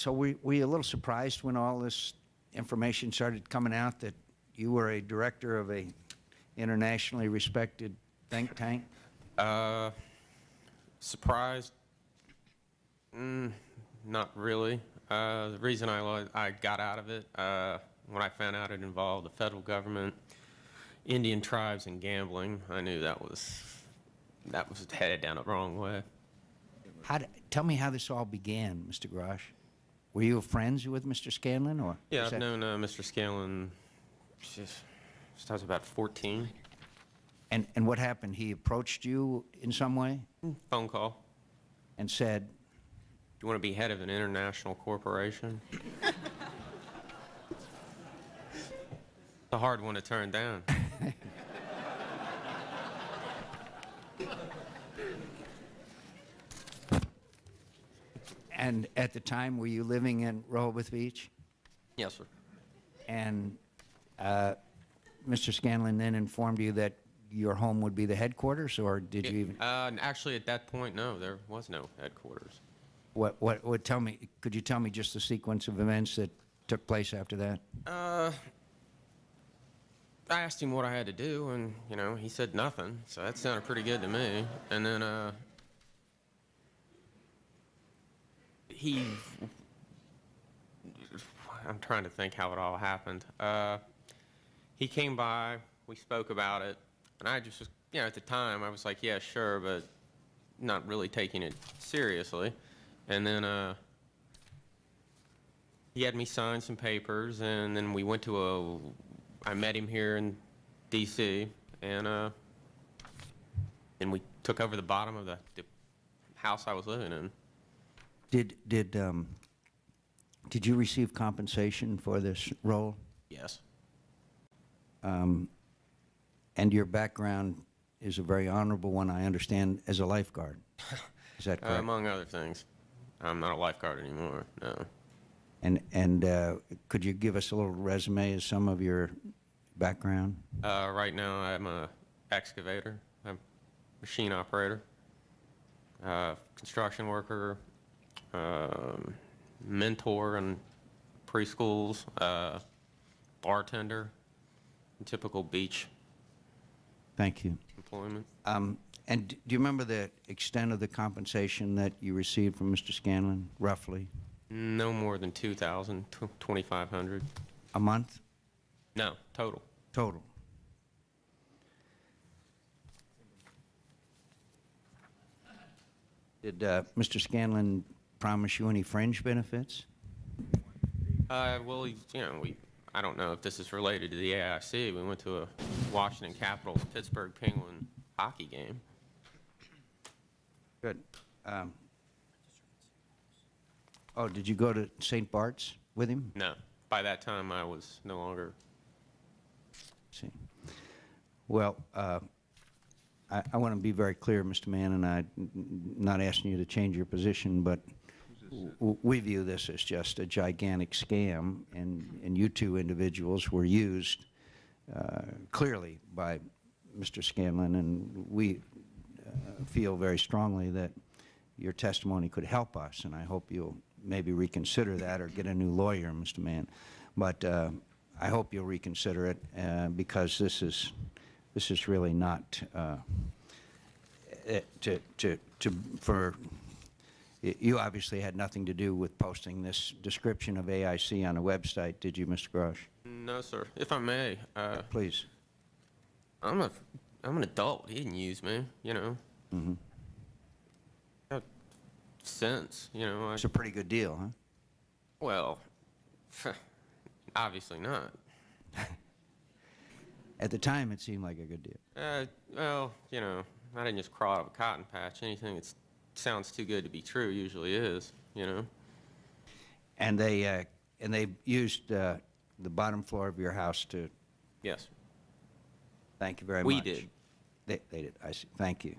So were you a little surprised when all this information started coming out that you were a director of a internationally respected think tank? Surprised? Not really. The reason I got out of it, when I found out it involved the federal government, Indian tribes, and gambling, I knew that was headed down the wrong way. Tell me how this all began, Mr. Grosh. Were you friends with Mr. Scanlon, or? Yeah, I've known Mr. Scanlon since I was about 14. And what happened? He approached you in some way? Phone call. And said, "Do you want to be head of an international corporation?" It's a hard one to turn down. And at the time, were you living in Rehoboth Beach? Yes, sir. And Mr. Scanlon then informed you that your home would be the headquarters, or did you even? Actually, at that point, no, there was no headquarters. Tell me, could you tell me just the sequence of events that took place after that? I asked him what I had to do, and, you know, he said nothing, so that sounded pretty good to me. And then, I'm trying to think how it all happened. He came by, we spoke about it, and I just, you know, at the time, I was like, yeah, sure, but not really taking it seriously. And then he had me sign some papers, and then we went to I met him here in D.C., and we took over the bottom of the house I was living in. Did you receive compensation for this role? Yes. And your background is a very honorable one, I understand, as a lifeguard. Is that correct? Among other things. I'm not a lifeguard anymore, no. And could you give us a little resume of some of your background? Right now, I'm a excavator. I'm a machine operator, construction worker, mentor in preschools, bartender, typical beach. Thank you. Employment. And do you remember the extent of the compensation that you received from Mr. Scanlon, roughly? No more than $2,000, $2,500. A month? No, total. Total. Did Mr. Scanlon promise you any fringe benefits? Well, you know, I don't know if this is related to the AIC. We went to a Washington Capitals Pittsburgh Penguin hockey game. Good. Oh, did you go to St. Bart's with him? No. By that time, I was no longer. See. Well, I want to be very clear, Mr. Mann, and I'm not asking you to change your position, but we view this as just a gigantic scam, and you two individuals were used clearly by Mr. Scanlon, and we feel very strongly that your testimony could help us, and I hope you'll maybe reconsider that or get a new lawyer, Mr. Mann. But I hope you'll reconsider it because this is really not you obviously had nothing to do with posting this description of AIC on a website, did you, Mr. Grosh? No, sir. If I may. Please. I'm an adult. He didn't use me, you know. Mm-hmm. Got sense, you know. It's a pretty good deal, huh? Well, obviously not. At the time, it seemed like a good deal. Well, you know, I didn't just crawl out of a cotton patch. Anything that sounds too good to be true usually is, you know. And they used the bottom floor of your house to. Yes. Thank you very much. We did. They did. I see. Thank you.